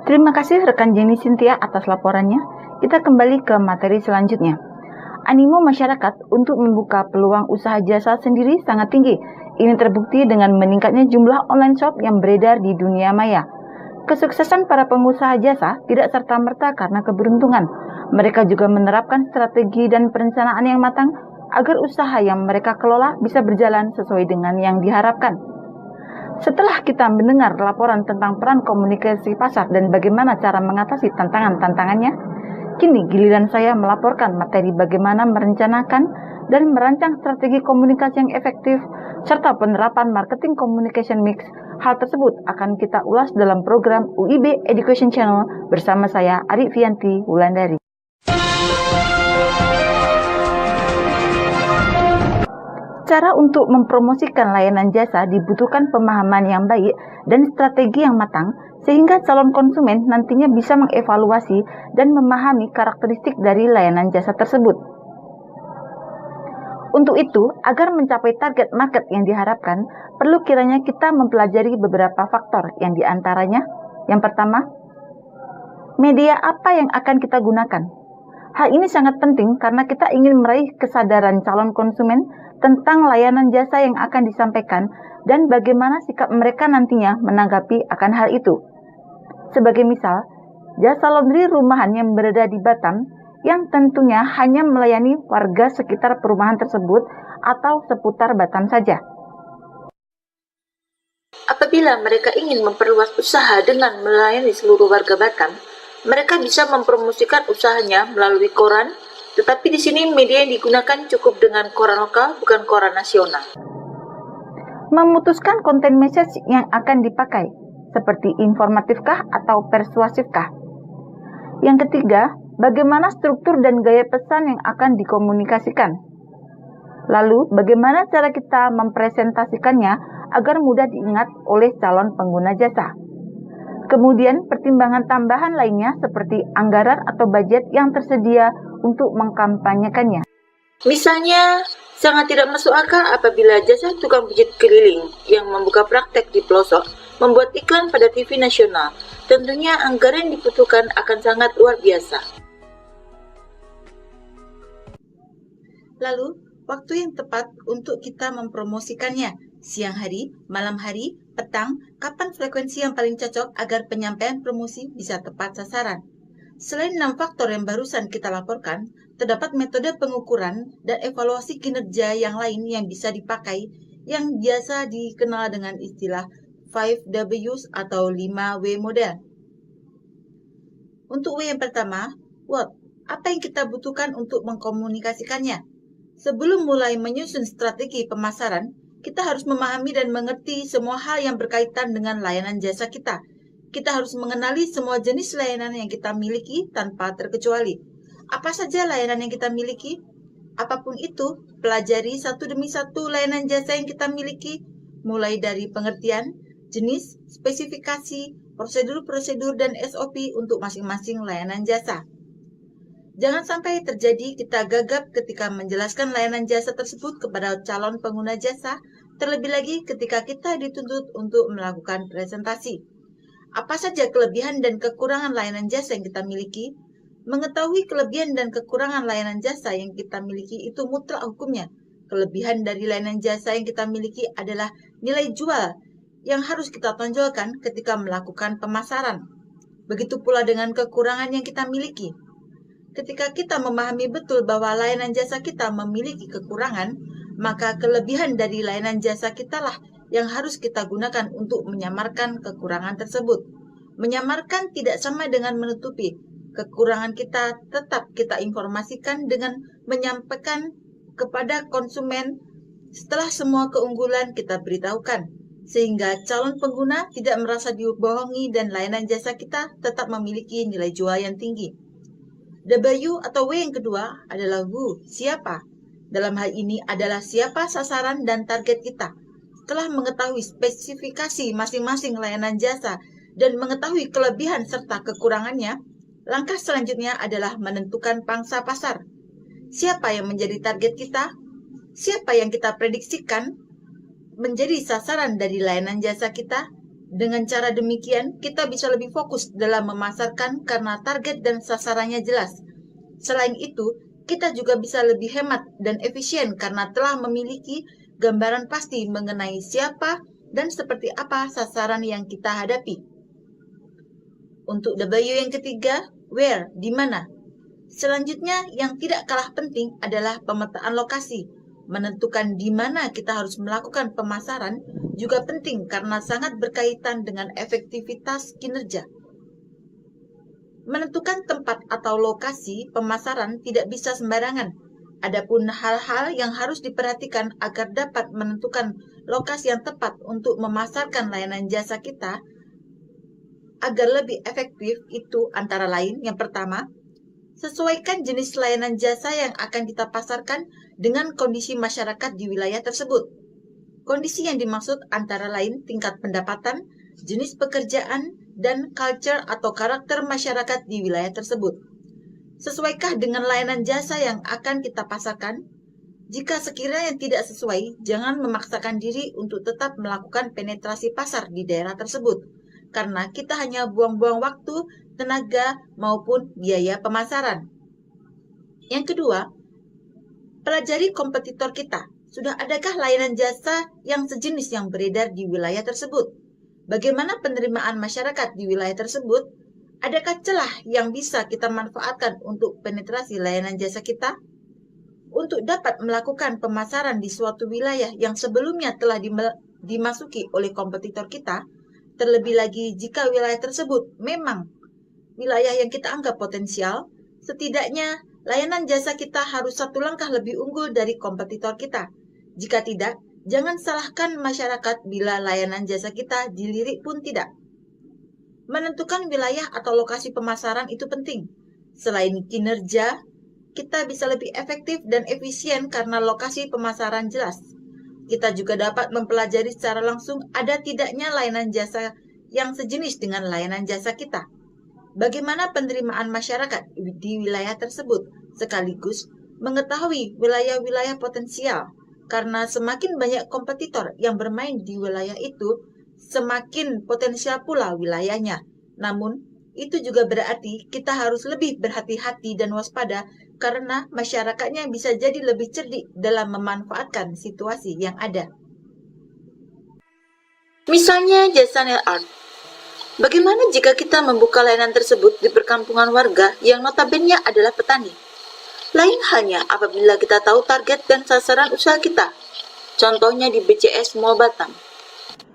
Terima kasih rekan Jenny Cynthia atas laporannya. Kita kembali ke materi selanjutnya. Animo masyarakat untuk membuka peluang usaha jasa sendiri sangat tinggi. Ini terbukti dengan meningkatnya jumlah online shop yang beredar di dunia maya. Kesuksesan para pengusaha jasa tidak serta-merta karena keberuntungan. Mereka juga menerapkan strategi dan perencanaan yang matang agar usaha yang mereka kelola bisa berjalan sesuai dengan yang diharapkan. Setelah kita mendengar laporan tentang peran komunikasi pasar dan bagaimana cara mengatasi tantangan-tantangannya, kini giliran saya melaporkan materi bagaimana merencanakan dan merancang strategi komunikasi yang efektif, serta penerapan marketing communication mix. Hal tersebut akan kita ulas dalam program UIB Education Channel bersama saya, Arifianti Wulandari. Cara untuk mempromosikan layanan jasa dibutuhkan pemahaman yang baik dan strategi yang matang, sehingga calon konsumen nantinya bisa mengevaluasi dan memahami karakteristik dari layanan jasa tersebut. Untuk itu, agar mencapai target market yang diharapkan, perlu kiranya kita mempelajari beberapa faktor yang diantaranya. Yang pertama, media apa yang akan kita gunakan? Hal ini sangat penting karena kita ingin meraih kesadaran calon konsumen tentang layanan jasa yang akan disampaikan dan bagaimana sikap mereka nantinya menanggapi akan hal itu. Sebagai misal, jasa laundry rumahan yang berada di Batam yang tentunya hanya melayani warga sekitar perumahan tersebut atau seputar Batam saja. Apabila mereka ingin memperluas usaha dengan melayani seluruh warga Batam, mereka bisa mempromosikan usahanya melalui koran, tetapi di sini media yang digunakan cukup dengan koran lokal, bukan koran nasional. Memutuskan konten message yang akan dipakai, seperti informatifkah atau persuasifkah. Yang ketiga, bagaimana struktur dan gaya pesan yang akan dikomunikasikan. Lalu, bagaimana cara kita mempresentasikannya agar mudah diingat oleh calon pengguna jasa. Kemudian, pertimbangan tambahan lainnya seperti anggaran atau budget yang tersedia untuk mengkampanyekannya. Misalnya, sangat tidak masuk akal apabila jasa tukang pijit keliling yang membuka praktek di pelosok membuat iklan pada TV nasional. Tentunya anggaran yang dibutuhkan akan sangat luar biasa. Lalu, waktu yang tepat untuk kita mempromosikannya. Siang hari, malam hari, petang, kapan frekuensi yang paling cocok agar penyampaian promosi bisa tepat sasaran. Selain 6 faktor yang barusan kita laporkan, terdapat metode pengukuran dan evaluasi kinerja yang lain yang bisa dipakai yang biasa dikenal dengan istilah 5Ws atau 5W model. Untuk W yang pertama, what? Apa yang kita butuhkan untuk mengkomunikasikannya? Sebelum mulai menyusun strategi pemasaran, kita harus memahami dan mengerti semua hal yang berkaitan dengan layanan jasa kita. Kita harus mengenali semua jenis layanan yang kita miliki tanpa terkecuali. Apa saja layanan yang kita miliki? Apapun itu, pelajari satu demi satu layanan jasa yang kita miliki, mulai dari pengertian, jenis, spesifikasi, prosedur-prosedur, dan SOP untuk masing-masing layanan jasa. Jangan sampai terjadi kita gagap ketika menjelaskan layanan jasa tersebut kepada calon pengguna jasa, terlebih lagi ketika kita dituntut untuk melakukan presentasi. Apa saja kelebihan dan kekurangan layanan jasa yang kita miliki? Mengetahui kelebihan dan kekurangan layanan jasa yang kita miliki itu mutlak hukumnya. Kelebihan dari layanan jasa yang kita miliki adalah nilai jual yang harus kita tonjolkan ketika melakukan pemasaran. Begitu pula dengan kekurangan yang kita miliki. Ketika kita memahami betul bahwa layanan jasa kita memiliki kekurangan, maka kelebihan dari layanan jasa kita lah yang harus kita gunakan untuk menyamarkan kekurangan tersebut. Menyamarkan tidak sama dengan menutupi. Kekurangan kita tetap kita informasikan dengan menyampaikan kepada konsumen setelah semua keunggulan kita beritahukan, sehingga calon pengguna tidak merasa dibohongi dan layanan jasa kita tetap memiliki nilai jual yang tinggi. W atau W yang kedua adalah who, siapa. Dalam hal ini adalah siapa sasaran dan target kita. Setelah mengetahui spesifikasi masing-masing layanan jasa dan mengetahui kelebihan serta kekurangannya, langkah selanjutnya adalah menentukan pangsa pasar. Siapa yang menjadi target kita? Siapa yang kita prediksikan menjadi sasaran dari layanan jasa kita? Dengan cara demikian, kita bisa lebih fokus dalam memasarkan karena target dan sasarannya jelas. Selain itu, kita juga bisa lebih hemat dan efisien karena telah memiliki gambaran pasti mengenai siapa dan seperti apa sasaran yang kita hadapi. Untuk W yang ketiga, where, di mana. Selanjutnya, yang tidak kalah penting adalah pemetaan lokasi. Menentukan di mana kita harus melakukan pemasaran juga penting karena sangat berkaitan dengan efektivitas kinerja. Menentukan tempat atau lokasi pemasaran tidak bisa sembarangan. Adapun hal-hal yang harus diperhatikan agar dapat menentukan lokasi yang tepat untuk memasarkan layanan jasa kita agar lebih efektif itu antara lain, yang pertama, sesuaikan jenis layanan jasa yang akan kita pasarkan dengan kondisi masyarakat di wilayah tersebut. Kondisi yang dimaksud antara lain tingkat pendapatan, jenis pekerjaan, dan culture atau karakter masyarakat di wilayah tersebut. Sesuaikah dengan layanan jasa yang akan kita pasarkan? Jika sekiranya tidak sesuai, jangan memaksakan diri untuk tetap melakukan penetrasi pasar di daerah tersebut, karena kita hanya buang-buang waktu, tenaga, maupun biaya pemasaran. Yang kedua, pelajari kompetitor kita. Sudah adakah layanan jasa yang sejenis yang beredar di wilayah tersebut? Bagaimana penerimaan masyarakat di wilayah tersebut? Adakah celah yang bisa kita manfaatkan untuk penetrasi layanan jasa kita? Untuk dapat melakukan pemasaran di suatu wilayah yang sebelumnya telah dimasuki oleh kompetitor kita, terlebih lagi jika wilayah tersebut memang wilayah yang kita anggap potensial, setidaknya layanan jasa kita harus satu langkah lebih unggul dari kompetitor kita. Jika tidak, jangan salahkan masyarakat bila layanan jasa kita dilirik pun tidak. Menentukan wilayah atau lokasi pemasaran itu penting. Selain kinerja, kita bisa lebih efektif dan efisien karena lokasi pemasaran jelas. Kita juga dapat mempelajari secara langsung ada tidaknya layanan jasa yang sejenis dengan layanan jasa kita. Bagaimana penerimaan masyarakat di wilayah tersebut, sekaligus mengetahui wilayah-wilayah potensial, karena semakin banyak kompetitor yang bermain di wilayah itu, semakin potensial pula wilayahnya. Namun, itu juga berarti kita harus lebih berhati-hati dan waspada karena masyarakatnya bisa jadi lebih cerdik dalam memanfaatkan situasi yang ada. Misalnya jasa nail art. Bagaimana jika kita membuka layanan tersebut di perkampungan warga yang notabene adalah petani? Lain halnya apabila kita tahu target dan sasaran usaha kita. Contohnya di BCS Mall Batam.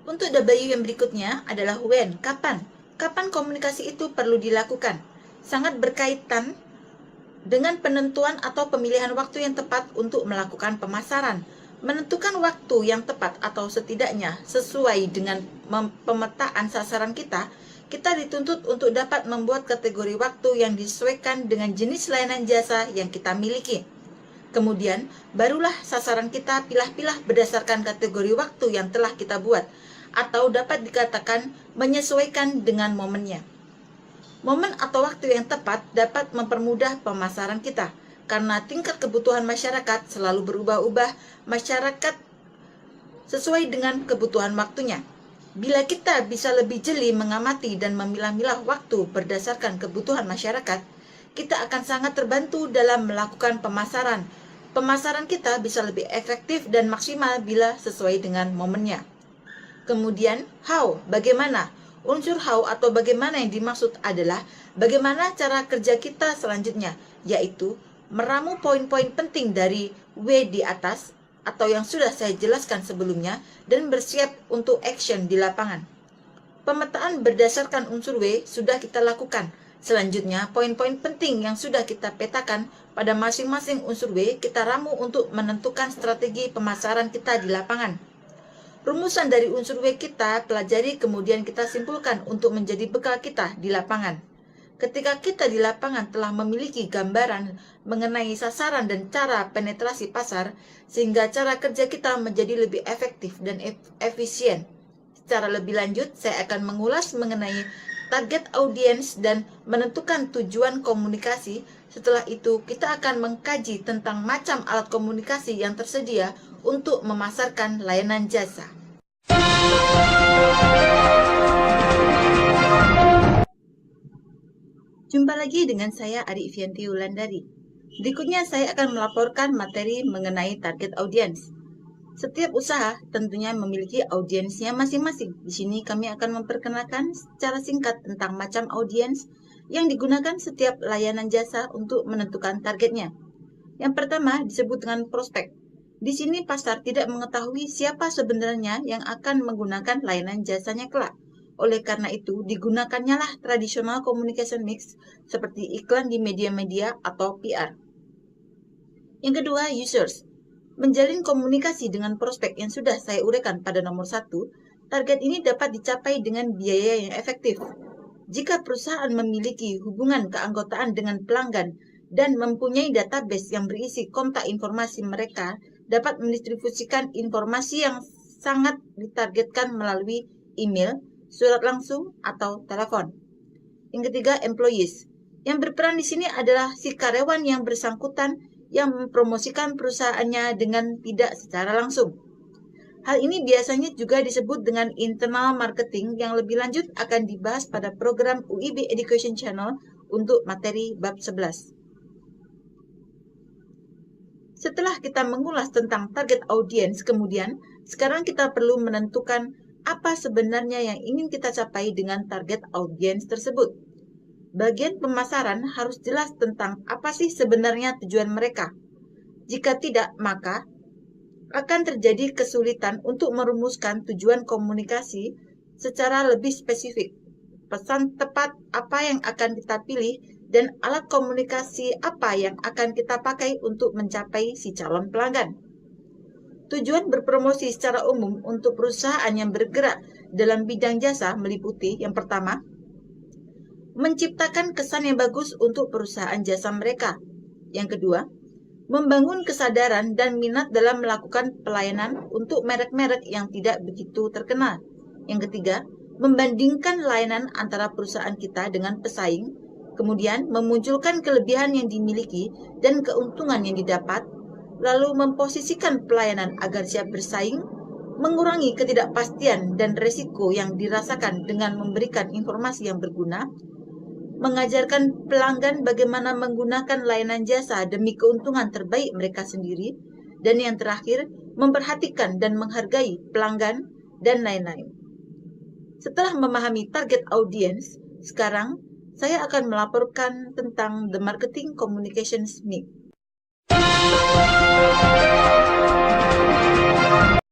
Untuk W yang berikutnya adalah when, kapan. Kapan komunikasi itu perlu dilakukan? Sangat berkaitan dengan penentuan atau pemilihan waktu yang tepat untuk melakukan pemasaran. Menentukan waktu yang tepat atau setidaknya sesuai dengan pemetaan sasaran kita dituntut untuk dapat membuat kategori waktu yang disesuaikan dengan jenis layanan jasa yang kita miliki. Kemudian, barulah sasaran kita pilah-pilah berdasarkan kategori waktu yang telah kita buat, atau dapat dikatakan menyesuaikan dengan momennya. Momen atau waktu yang tepat dapat mempermudah pemasaran kita, karena tingkat kebutuhan masyarakat selalu berubah-ubah, masyarakat sesuai dengan kebutuhan waktunya. Bila kita bisa lebih jeli mengamati dan memilah-milah waktu berdasarkan kebutuhan masyarakat, kita akan sangat terbantu dalam melakukan pemasaran. Pemasaran kita bisa lebih efektif dan maksimal bila sesuai dengan momennya. Kemudian, how, bagaimana? Unsur how atau bagaimana yang dimaksud adalah bagaimana cara kerja kita selanjutnya, yaitu meramu poin-poin penting dari W di atas atau yang sudah saya jelaskan sebelumnya dan bersiap untuk action di lapangan. Pemetaan berdasarkan unsur W sudah kita lakukan. Selanjutnya, poin-poin penting yang sudah kita petakan pada masing-masing unsur W kita ramu untuk menentukan strategi pemasaran kita di lapangan. Rumusan dari unsur W kita pelajari kemudian kita simpulkan untuk menjadi bekal kita di lapangan. Ketika kita di lapangan telah memiliki gambaran mengenai sasaran dan cara penetrasi pasar, sehingga cara kerja kita menjadi lebih efektif dan efisien. Secara lebih lanjut, saya akan mengulas mengenai target audiens dan menentukan tujuan komunikasi. Setelah itu, kita akan mengkaji tentang macam alat komunikasi yang tersedia untuk memasarkan layanan jasa. Jumpa lagi dengan saya Ari Ivianti Wulandari. Berikutnya saya akan melaporkan materi mengenai target audiens. Setiap usaha tentunya memiliki audiensnya masing-masing. Di sini kami akan memperkenalkan secara singkat tentang macam audiens yang digunakan setiap layanan jasa untuk menentukan targetnya. Yang pertama disebut dengan prospek. Di sini pasar tidak mengetahui siapa sebenarnya yang akan menggunakan layanan jasanya kelak. Oleh karena itu, digunakannya lah traditional communication mix seperti iklan di media-media atau PR. Yang kedua, users. Menjalin komunikasi dengan prospek yang sudah saya uraikan pada nomor 1, target ini dapat dicapai dengan biaya yang efektif. Jika perusahaan memiliki hubungan keanggotaan dengan pelanggan dan mempunyai database yang berisi kontak informasi, mereka dapat mendistribusikan informasi yang sangat ditargetkan melalui email, surat langsung, atau telepon. Yang ketiga, employees. Yang berperan di sini adalah si karyawan yang bersangkutan yang mempromosikan perusahaannya dengan tidak secara langsung. Hal ini biasanya juga disebut dengan internal marketing yang lebih lanjut akan dibahas pada program UIB Education Channel untuk materi bab 11. Setelah kita mengulas tentang target audiens, kemudian sekarang kita perlu menentukan apa sebenarnya yang ingin kita capai dengan target audiens tersebut. Bagian pemasaran harus jelas tentang apa sih sebenarnya tujuan mereka. Jika tidak, maka akan terjadi kesulitan untuk merumuskan tujuan komunikasi secara lebih spesifik. Pesan tepat apa yang akan kita pilih dan alat komunikasi apa yang akan kita pakai untuk mencapai si calon pelanggan. Tujuan berpromosi secara umum untuk perusahaan yang bergerak dalam bidang jasa meliputi yang pertama, menciptakan kesan yang bagus untuk perusahaan jasa mereka. Yang kedua, membangun kesadaran dan minat dalam melakukan pelayanan untuk merek-merek yang tidak begitu terkenal. Yang ketiga, membandingkan layanan antara perusahaan kita dengan pesaing, kemudian memunculkan kelebihan yang dimiliki dan keuntungan yang didapat, lalu memposisikan pelayanan agar siap bersaing, mengurangi ketidakpastian dan resiko yang dirasakan dengan memberikan informasi yang berguna, mengajarkan pelanggan bagaimana menggunakan layanan jasa demi keuntungan terbaik mereka sendiri, dan yang terakhir, memperhatikan dan menghargai pelanggan, dan lain-lain. Setelah memahami target audience, sekarang saya akan melaporkan tentang the marketing communications mix.